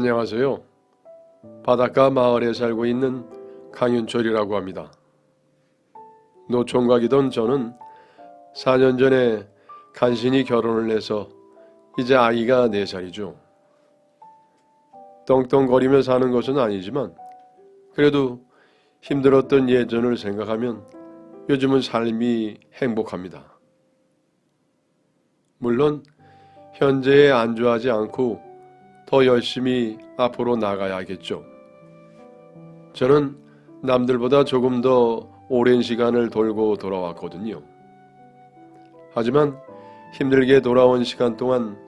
안녕하세요. 바닷가 마을에 살고 있는 강윤철이라고 합니다. 노총각이던 저는 4년 전에 간신히 결혼을 해서 이제 아이가 4살이죠. 떵떵거리며 사는 것은 아니지만 그래도 힘들었던 예전을 생각하면 요즘은 삶이 행복합니다. 물론 현재에 안주하지 않고 더 열심히 앞으로 나가야겠죠. 저는 남들보다 조금 더 오랜 시간을 돌고 돌아왔거든요. 하지만 힘들게 돌아온 시간 동안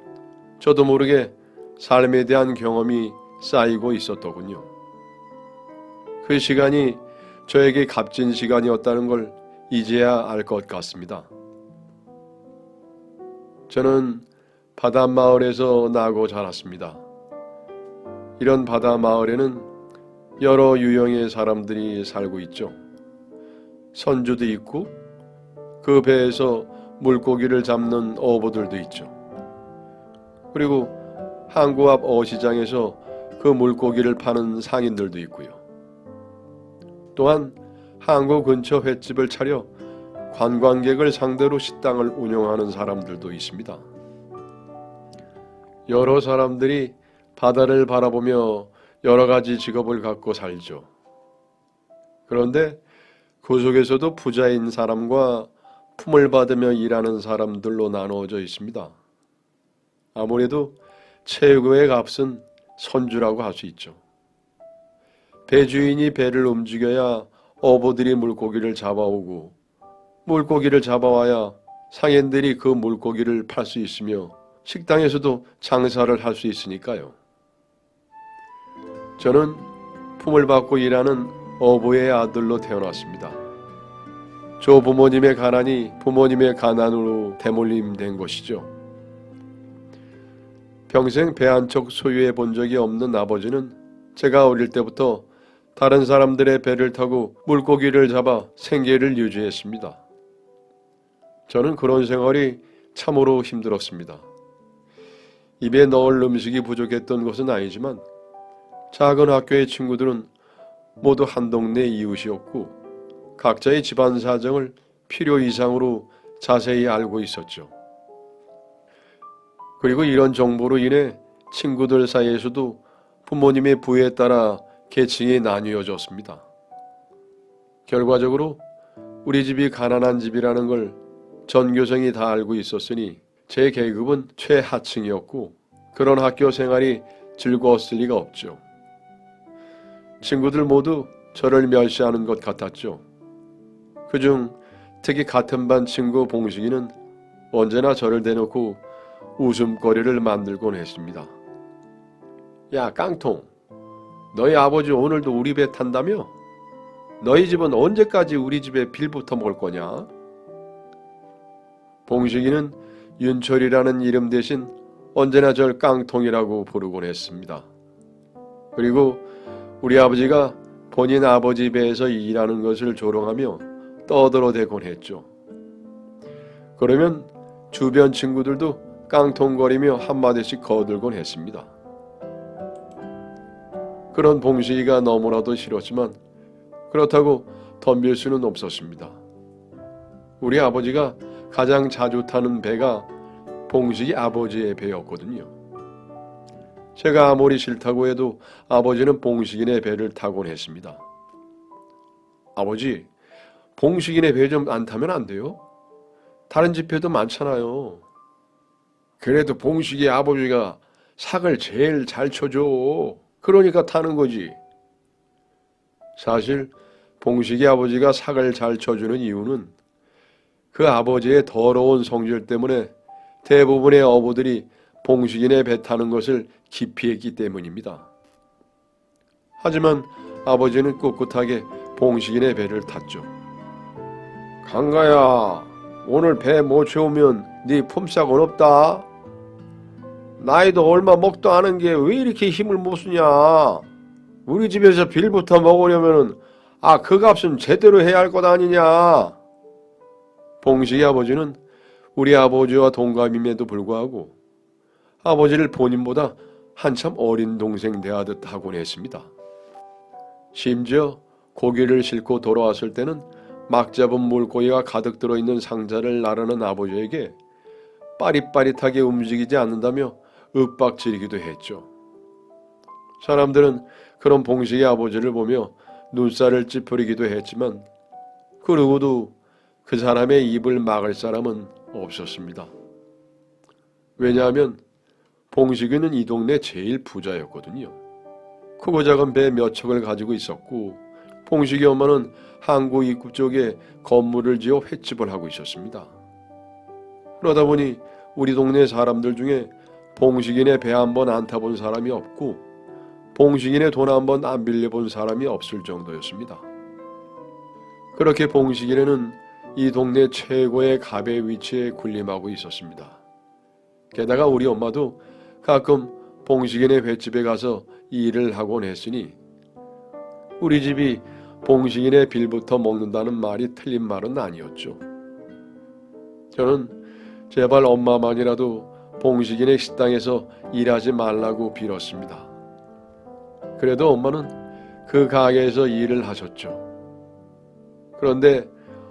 저도 모르게 삶에 대한 경험이 쌓이고 있었더군요. 그 시간이 저에게 값진 시간이었다는 걸 이제야 알 것 같습니다. 저는 바닷마을에서 나고 자랐습니다. 이런 바다마을에는 여러 유형의 사람들이 살고 있죠. 선주도 있고 그 배에서 물고기를 잡는 어부들도 있죠. 그리고 항구 앞 어시장에서 그 물고기를 파는 상인들도 있고요. 또한 항구 근처 횟집을 차려 관광객을 상대로 식당을 운영하는 사람들도 있습니다. 여러 사람들이 바다를 바라보며 여러 가지 직업을 갖고 살죠. 그런데 그 속에서도 부자인 사람과 품을 받으며 일하는 사람들로 나누어져 있습니다. 아무래도 최고의 값은 선주라고 할 수 있죠. 배 주인이 배를 움직여야 어부들이 물고기를 잡아오고 물고기를 잡아와야 상인들이 그 물고기를 팔 수 있으며 식당에서도 장사를 할 수 있으니까요. 저는 품을 받고 일하는 어부의 아들로 태어났습니다. 조 부모님의 가난이 부모님의 가난으로 대물림된 것이죠. 평생 배 한 척 소유해 본 적이 없는 아버지는 제가 어릴 때부터 다른 사람들의 배를 타고 물고기를 잡아 생계를 유지했습니다. 저는 그런 생활이 참으로 힘들었습니다. 입에 넣을 음식이 부족했던 것은 아니지만 작은 학교의 친구들은 모두 한 동네 이웃이었고 각자의 집안 사정을 필요 이상으로 자세히 알고 있었죠. 그리고 이런 정보로 인해 친구들 사이에서도 부모님의 부에 따라 계층이 나뉘어졌습니다. 결과적으로 우리 집이 가난한 집이라는 걸 전 교생이 다 알고 있었으니 제 계급은 최하층이었고 그런 학교 생활이 즐거웠을 리가 없죠. 친구들 모두 저를 멸시하는 것 같았죠. 그중 특히 같은 반 친구 봉식이는 언제나 저를 대놓고 웃음거리를 만들곤 했습니다. 야 깡통, 너희 아버지 오늘도 우리 배 탄다며? 너희 집은 언제까지 우리 집에 빌부터 먹을 거냐? 봉식이는 윤철이라는 이름 대신 언제나 절 깡통이라고 부르곤 했습니다. 그리고 우리 아버지가 본인 아버지 배에서 일하는 것을 조롱하며 떠들어대곤 했죠. 그러면 주변 친구들도 깡통거리며 한마디씩 거들곤 했습니다. 그런 봉식이가 너무나도 싫었지만 그렇다고 덤빌 수는 없었습니다. 우리 아버지가 가장 자주 타는 배가 봉식이 아버지의 배였거든요. 제가 아무리 싫다고 해도 아버지는 봉식이네 배를 타곤 했습니다. 아버지, 봉식이네 배 좀 안 타면 안 돼요? 다른 집 배도 많잖아요. 그래도 봉식이 아버지가 삭을 제일 잘 쳐줘. 그러니까 타는 거지. 사실 봉식이 아버지가 삭을 잘 쳐주는 이유는 그 아버지의 더러운 성질 때문에 대부분의 어부들이 봉식이네 배 타는 것을 기피했기 때문입니다. 하지만 아버지는 꿋꿋하게 봉식이네 배를 탔죠. 강가야, 오늘 배 못 채우면 네 품삯은 없다. 나이도 얼마 먹도 않은 게 왜 이렇게 힘을 못 쓰냐. 우리 집에서 빌부터 먹으려면 그 값은 제대로 해야 할 것 아니냐. 봉식이 아버지는 우리 아버지와 동갑임에도 불구하고 아버지를 본인보다 한참 어린 동생 대하듯 하곤 했습니다. 심지어 고기를 싣고 돌아왔을 때는 막 잡은 물고기가 가득 들어있는 상자를 나르는 아버지에게 빠릿빠릿하게 움직이지 않는다며 윽박지르기도 했죠. 사람들은 그런 봉식의 아버지를 보며 눈살을 찌푸리기도 했지만 그 누구도 그 사람의 입을 막을 사람은 없었습니다. 왜냐하면 봉식이는 이 동네 제일 부자였거든요. 크고 작은 배 몇 척을 가지고 있었고 봉식이 엄마는 항구 입구 쪽에 건물을 지어 횟집을 하고 있었습니다. 그러다 보니 우리 동네 사람들 중에 봉식이네 배 한 번 안 타본 사람이 없고 봉식이네 돈 한 번 안 빌려본 사람이 없을 정도였습니다. 그렇게 봉식이네는 이 동네 최고의 갑의 위치에 군림하고 있었습니다. 게다가 우리 엄마도 가끔 봉식이네 횟집에 가서 일을 하곤 했으니 우리 집이 봉식이네 빌부터 먹는다는 말이 틀린 말은 아니었죠. 저는 제발 엄마만이라도 봉식이네 식당에서 일하지 말라고 빌었습니다. 그래도 엄마는 그 가게에서 일을 하셨죠. 그런데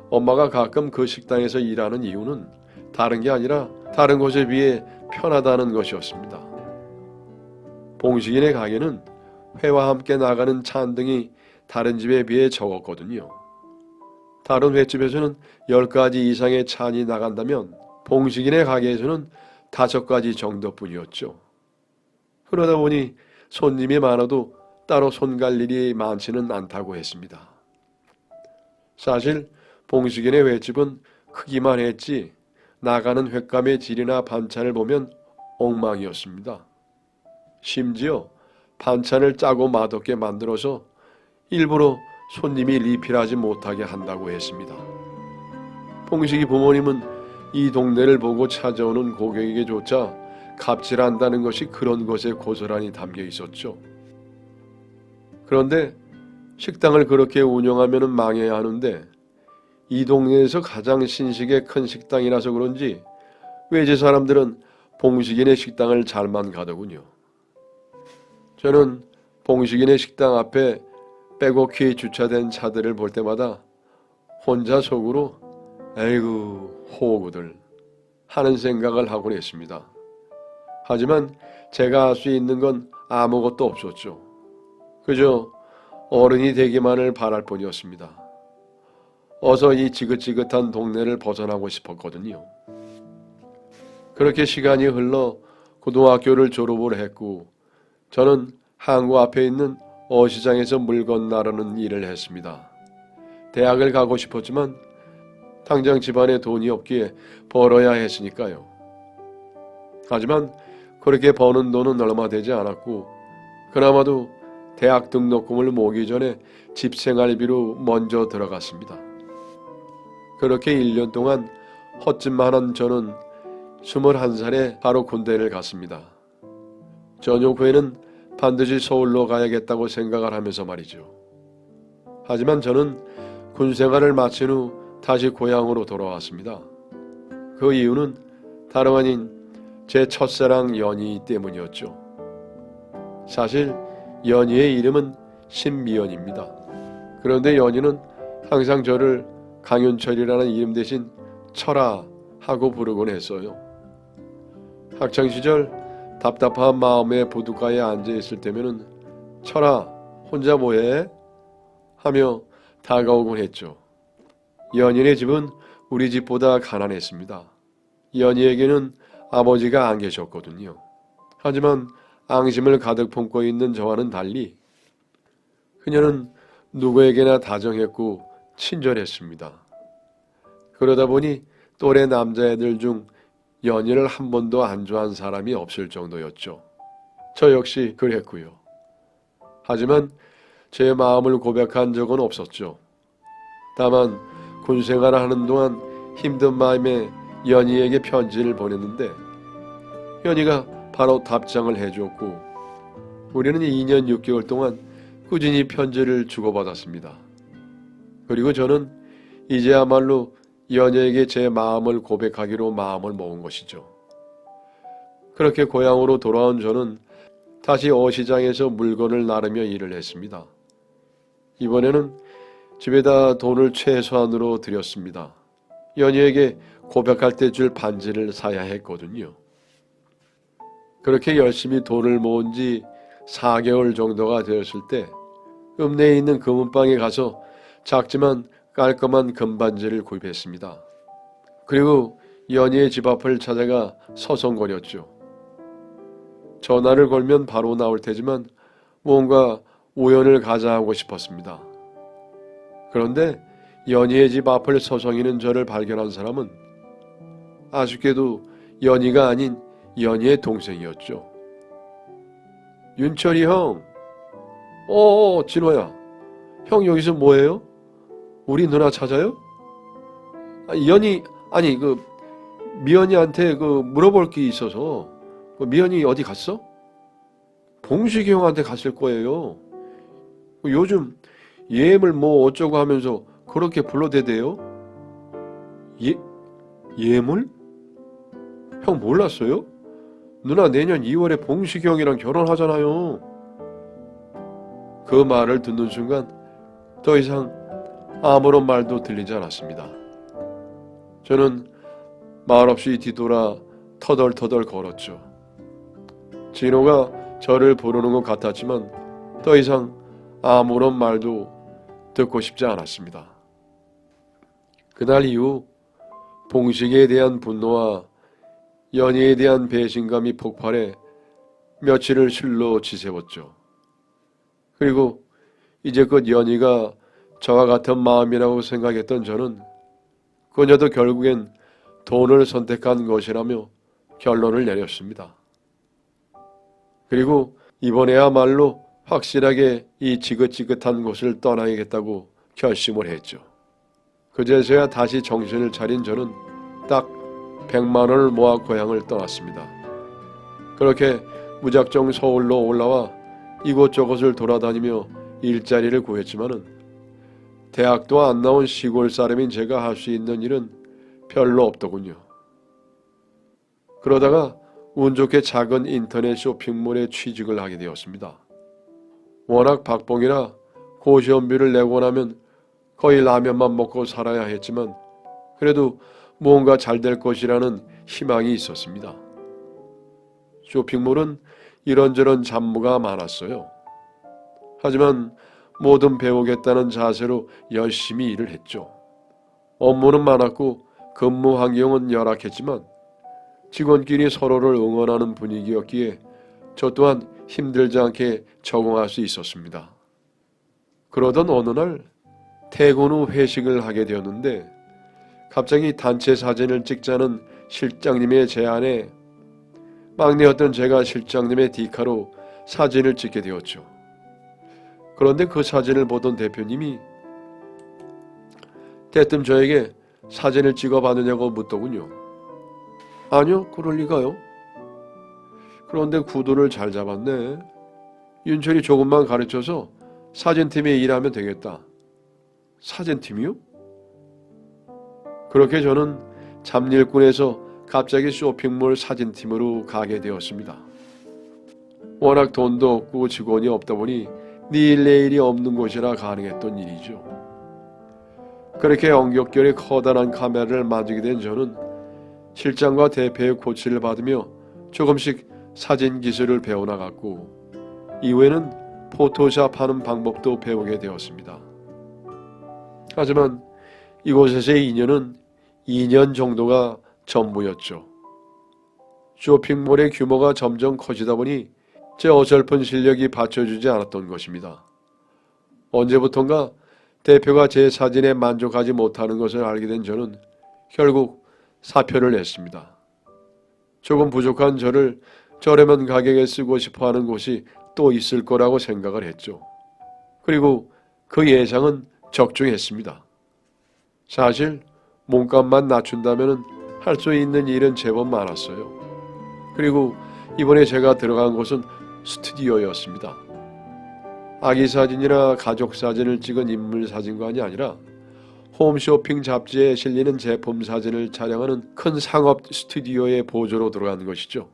엄마가 가끔 그 식당에서 일하는 이유는 다른 게 아니라 다른 곳에 비해 편하다는 것이었습니다. 봉식이네 가게는 회와 함께 나가는 잔등이 다른 집에 비해 적었거든요. 다른 횟집에서는 10가지 이상의 찬이 나간다면 봉식이네 가게에서는 5가지 정도뿐이었죠. 그러다 보니 손님이 많아도 따로 손갈 일이 많지는 않다고 했습니다. 사실 봉식이네 횟집은 크기만 했지 나가는 횟감의 질이나 반찬을 보면 엉망이었습니다. 심지어 반찬을 짜고 맛없게 만들어서 일부러 손님이 리필하지 못하게 한다고 했습니다. 봉식이 부모님은 이 동네를 보고 찾아오는 고객에게조차 갑질한다는 것이 그런 것에 고스란히 담겨 있었죠. 그런데 식당을 그렇게 운영하면 망해야 하는데 이 동네에서 가장 신식의 큰 식당이라서 그런지 외지 사람들은 봉식이네 식당을 잘만 가더군요. 저는 봉식이네 식당 앞에 빼곡히 주차된 차들을 볼 때마다 혼자 속으로 에이구 호구들 하는 생각을 하곤 했습니다. 하지만 제가 할 수 있는 건 아무것도 없었죠. 그저 어른이 되기만을 바랄 뿐이었습니다. 어서 이 지긋지긋한 동네를 벗어나고 싶었거든요. 그렇게 시간이 흘러 고등학교를 졸업을 했고 저는 항구 앞에 있는 어시장에서 물건 나르는 일을 했습니다. 대학을 가고 싶었지만 당장 집안에 돈이 없기에 벌어야 했으니까요. 하지만 그렇게 버는 돈은 얼마 되지 않았고 그나마도 대학 등록금을 모으기 전에 집 생활비로 먼저 들어갔습니다. 그렇게 1년 동안 헛짓만 한 저는 21살에 바로 군대를 갔습니다. 전역 후에는 반드시 서울로 가야겠다고 생각을 하면서 말이죠. 하지만 저는 군 생활을 마친 후 다시 고향으로 돌아왔습니다. 그 이유는 다름 아닌 제 첫사랑 연희 때문이었죠. 사실 연희의 이름은 신미연입니다. 그런데 연희는 항상 저를 강윤철이라는 이름 대신 철아 하고 부르곤 했어요. 학창시절 답답한 마음에 부둣가에 앉아있을 때면은 철아 혼자 뭐해? 하며 다가오곤 했죠. 연희의 집은 우리 집보다 가난했습니다. 연희에게는 아버지가 안 계셨거든요. 하지만 앙심을 가득 품고 있는 저와는 달리 그녀는 누구에게나 다정했고 친절했습니다. 그러다 보니 또래 남자애들 중 연희를 한 번도 안좋아한 사람이 없을 정도였죠. 저 역시 그랬고요. 하지만 제 마음을 고백한 적은 없었죠. 다만 군생활을 하는 동안 힘든 마음에 연희에게 편지를 보냈는데 연희가 바로 답장을 해주었고 우리는 2년 6개월 동안 꾸준히 편지를 주고받았습니다. 그리고 저는 이제야말로 연희에게 제 마음을 고백하기로 마음을 먹은 것이죠. 그렇게 고향으로 돌아온 저는 다시 어시장에서 물건을 나르며 일을 했습니다. 이번에는 집에다 돈을 최소한으로 들였습니다. 연희에게 고백할 때 줄 반지를 사야 했거든요. 그렇게 열심히 돈을 모은 지 4개월 정도가 되었을 때 읍내에 있는 금은방에 가서 작지만 깔끔한 금반지를 구입했습니다. 그리고 연희의 집 앞을 찾아가 서성거렸죠. 전화를 걸면 바로 나올 테지만 뭔가 우연을 가자하고 싶었습니다. 그런데 연희의 집 앞을 서성이는 저를 발견한 사람은 아쉽게도 연희가 아닌 연희의 동생이었죠. 윤철이 형. 진호야. 형 여기서 뭐해요? 우리 누나 찾아요? 연희, 아니 미연이한테 물어볼 게 있어서. 미연이 어디 갔어? 봉식이 형한테 갔을 거예요. 요즘 예물 뭐 어쩌고 하면서 그렇게 불러대대요? 예물? 형 몰랐어요? 누나 내년 2월에 봉식이 형이랑 결혼하잖아요. 그 말을 듣는 순간 더 이상 아무런 말도 들리지 않았습니다. 저는 말없이 뒤돌아 터덜터덜 걸었죠. 진호가 저를 부르는 것 같았지만 더 이상 아무런 말도 듣고 싶지 않았습니다. 그날 이후 봉식에 대한 분노와 연희에 대한 배신감이 폭발해 며칠을 실로 지새웠죠. 그리고 이제껏 연희가 저와 같은 마음이라고 생각했던 저는 그녀도 결국엔 돈을 선택한 것이라며 결론을 내렸습니다. 그리고 이번에야말로 확실하게 이 지긋지긋한 곳을 떠나야겠다고 결심을 했죠. 그제서야 다시 정신을 차린 저는 딱 100만 원을 모아 고향을 떠났습니다. 그렇게 무작정 서울로 올라와 이곳저곳을 돌아다니며 일자리를 구했지만은 대학도 안 나온 시골 사람인 제가 할 수 있는 일은 별로 없더군요. 그러다가 운 좋게 작은 인터넷 쇼핑몰에 취직을 하게 되었습니다. 워낙 박봉이라 고시원비를 내고 나면 거의 라면만 먹고 살아야 했지만 그래도 뭔가 잘 될 것이라는 희망이 있었습니다. 쇼핑몰은 이런저런 잡무가 많았어요. 하지만 뭐든 배우겠다는 자세로 열심히 일을 했죠. 업무는 많았고 근무 환경은 열악했지만 직원끼리 서로를 응원하는 분위기였기에 저 또한 힘들지 않게 적응할 수 있었습니다. 그러던 어느 날 퇴근 후 회식을 하게 되었는데 갑자기 단체 사진을 찍자는 실장님의 제안에 막내였던 제가 실장님의 디카로 사진을 찍게 되었죠. 그런데 그 사진을 보던 대표님이 대뜸 저에게 사진을 찍어봤느냐고 묻더군요. 아니요, 그럴 리가요. 그런데 구도를 잘 잡았네. 윤철이 조금만 가르쳐서 사진팀에 일하면 되겠다. 사진팀이요? 그렇게 저는 잠일꾼에서 갑자기 쇼핑몰 사진팀으로 가게 되었습니다. 워낙 돈도 없고 직원이 없다 보니 내일 내일이 없는 곳이라 가능했던 일이죠. 그렇게 엉겹결에 커다란 카메라를 만지게 된 저는 실장과 대표의 코치를 받으며 조금씩 사진 기술을 배워나갔고 이후에는 포토샵 하는 방법도 배우게 되었습니다. 하지만 이곳에서의 인연은 2년 정도가 전부였죠. 쇼핑몰의 규모가 점점 커지다 보니 제 어설픈 실력이 받쳐주지 않았던 것입니다. 언제부턴가 대표가 제 사진에 만족하지 못하는 것을 알게 된 저는 결국 사표를 냈습니다. 조금 부족한 저를 저렴한 가격에 쓰고 싶어하는 곳이 또 있을 거라고 생각을 했죠. 그리고 그 예상은 적중했습니다. 사실 몸값만 낮춘다면 할 수 있는 일은 제법 많았어요. 그리고 이번에 제가 들어간 곳은 스튜디오였습니다. 아기 사진이나 가족 사진을 찍은 인물 사진관이 아니라 홈쇼핑 잡지에 실리는 제품 사진을 촬영하는 큰 상업 스튜디오의 보조로 들어간 것이죠.